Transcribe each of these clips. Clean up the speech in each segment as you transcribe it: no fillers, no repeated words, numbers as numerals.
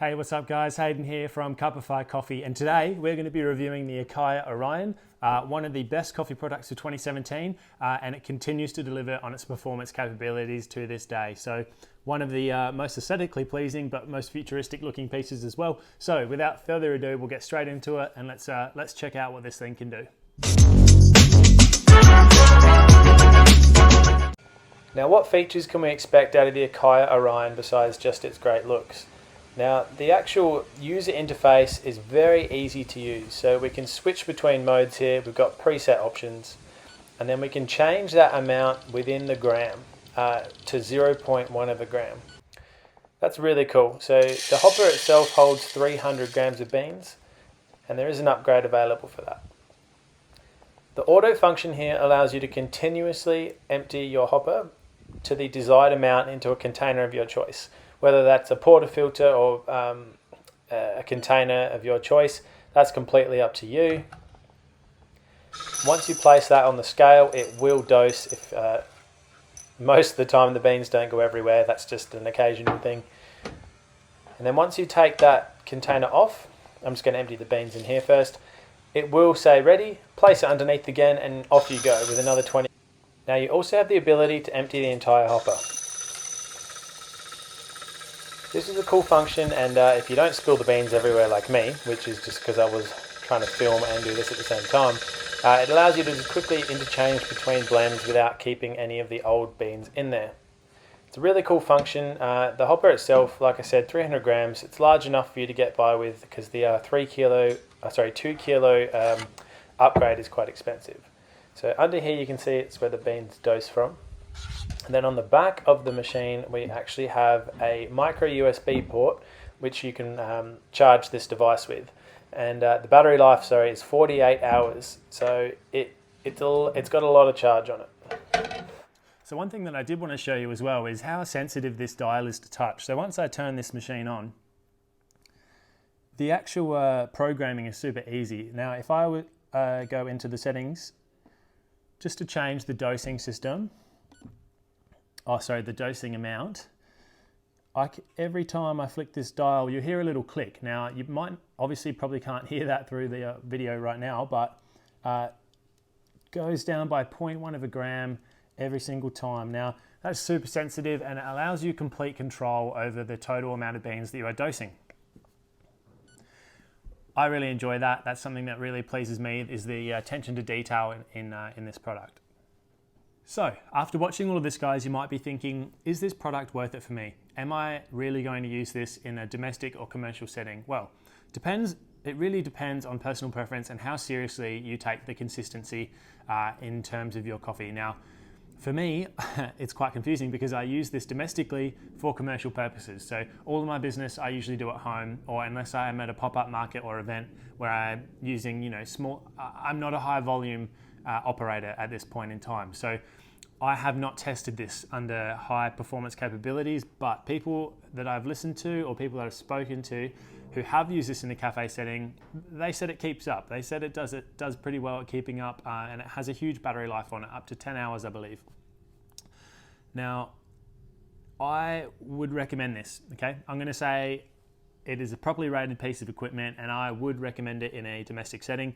Hey, what's up guys? Hayden here from Cupify Coffee, and today we're going to be reviewing the Acaia Orion, one of the best coffee products of 2017, and it continues to deliver on its performance capabilities to this day. So one of the most aesthetically pleasing but most futuristic looking pieces as well. So without further ado, we'll get straight into it and let's check out what this thing can do. Now, what features can we expect out of the Acaia Orion besides just its great looks? Now, the actual user interface is very easy to use. So we can switch between modes here. We've got preset options, and then we can change that amount within the gram to 0.1 of a gram. That's really cool. So the hopper itself holds 300 grams of beans, and there is an upgrade available for that. The auto function here allows you to continuously empty your hopper to the desired amount into a container of your choice. Whether that's a portafilter or a container of your choice, that's completely up to you. Once you place that on the scale, it will dose. If most of the time the beans don't go everywhere, that's just an occasional thing. And then once you take that container off, I'm just going to empty the beans in here first, it will say ready, place it underneath again, and off you go with another 20. Now you also have the ability to empty the entire hopper. This is a cool function, and if you don't spill the beans everywhere like me, which is just because I was trying to film and do this at the same time, it allows you to just quickly interchange between blends without keeping any of the old beans in there. It's a really cool function. The hopper itself, like I said, 300 grams. It's large enough for you to get by with because the 2 kilo upgrade is quite expensive. So under here you can see it's where the beans dose from. And then on the back of the machine, we actually have a micro USB port, which you can charge this device with. And the battery life, is 48 hours. So it's got a lot of charge on it. So one thing that I did want to show you as well is how sensitive this dial is to touch. So once I turn this machine on, the actual programming is super easy. Now, if I would go into the settings, just to change the dosing system, the dosing amount, every time I flick this dial, you hear a little click. Now, you probably can't hear that through the video right now, but goes down by 0.1 of a gram every single time. Now, that's super sensitive, and it allows you complete control over the total amount of beans that you are dosing. I really enjoy that. That's something that really pleases me, is the attention to detail in this product. So, after watching all of this, guys, you might be thinking, is this product worth it for me? Am I really going to use this in a domestic or commercial setting? Well, it really depends on personal preference and how seriously you take the consistency in terms of your coffee. Now, for me, it's quite confusing because I use this domestically for commercial purposes. So all of my business I usually do at home, or unless I am at a pop-up market or event where I'm using, small, I'm not a high volume operator at this point in time. So I have not tested this under high performance capabilities, but people that I've listened to or people that I've spoken to who have used this in a cafe setting, they said it keeps up. They said it does pretty well at keeping up, and it has a huge battery life on it, up to 10 hours, I believe. Now, I would recommend this, okay? I'm gonna say it is a properly rated piece of equipment, and I would recommend it in a domestic setting.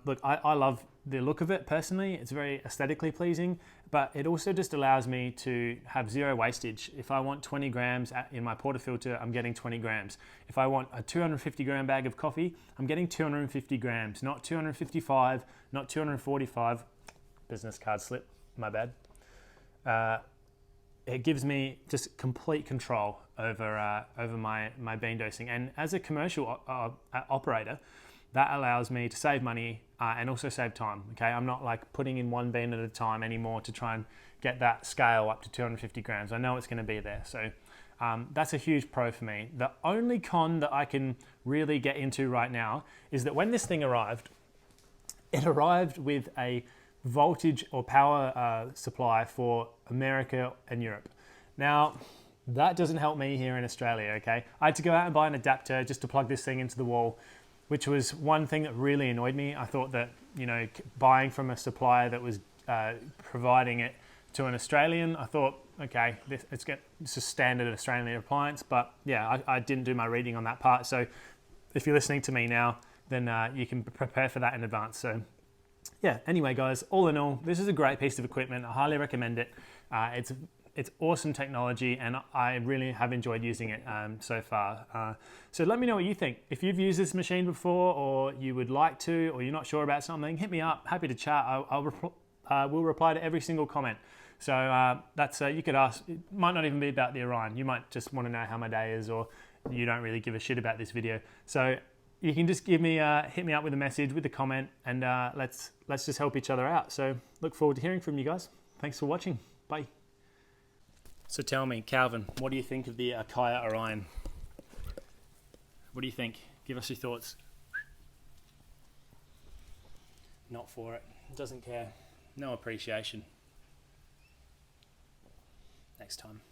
Look, I love the look of it personally. It's very aesthetically pleasing, but it also just allows me to have zero wastage. If I want 20 grams in my portafilter, I'm getting 20 grams. If I want a 250 gram bag of coffee, I'm getting 250 grams, not 255, not 245. Business card slip, my bad. It gives me just complete control over my bean dosing, and as a commercial operator, that allows me to save money and also save time. Okay, I'm not like putting in one bean at a time anymore to try and get that scale up to 250 grams. I know it's going to be there, so that's a huge pro for me. The only con that I can really get into right now is that when this thing arrived, it arrived with a voltage or power supply for America and Europe. Now, that doesn't help me here in Australia, okay? I had to go out and buy an adapter just to plug this thing into the wall, which was one thing that really annoyed me. I thought that, buying from a supplier that was providing it to an Australian. I thought, okay, it's a standard Australian appliance, but yeah, I didn't do my reading on that part. So if you're listening to me now, then you can prepare for that in advance. So yeah, anyway, guys, all in all, this is a great piece of equipment. I highly recommend it. It's awesome technology, and I really have enjoyed using it so far. So let me know what you think. If you've used this machine before, or you would like to, or you're not sure about something, hit me up. Happy to chat. We'll reply to every single comment. So that's you could ask. It might not even be about the Orion. You might just want to know how my day is, or you don't really give a shit about this video. So you can just hit me up with a message, with a comment, and let's just help each other out. So look forward to hearing from you guys. Thanks for watching. Bye. So tell me, Calvin, what do you think of the Acaia Orion? What do you think? Give us your thoughts. Not for it. Doesn't care. No appreciation. Next time.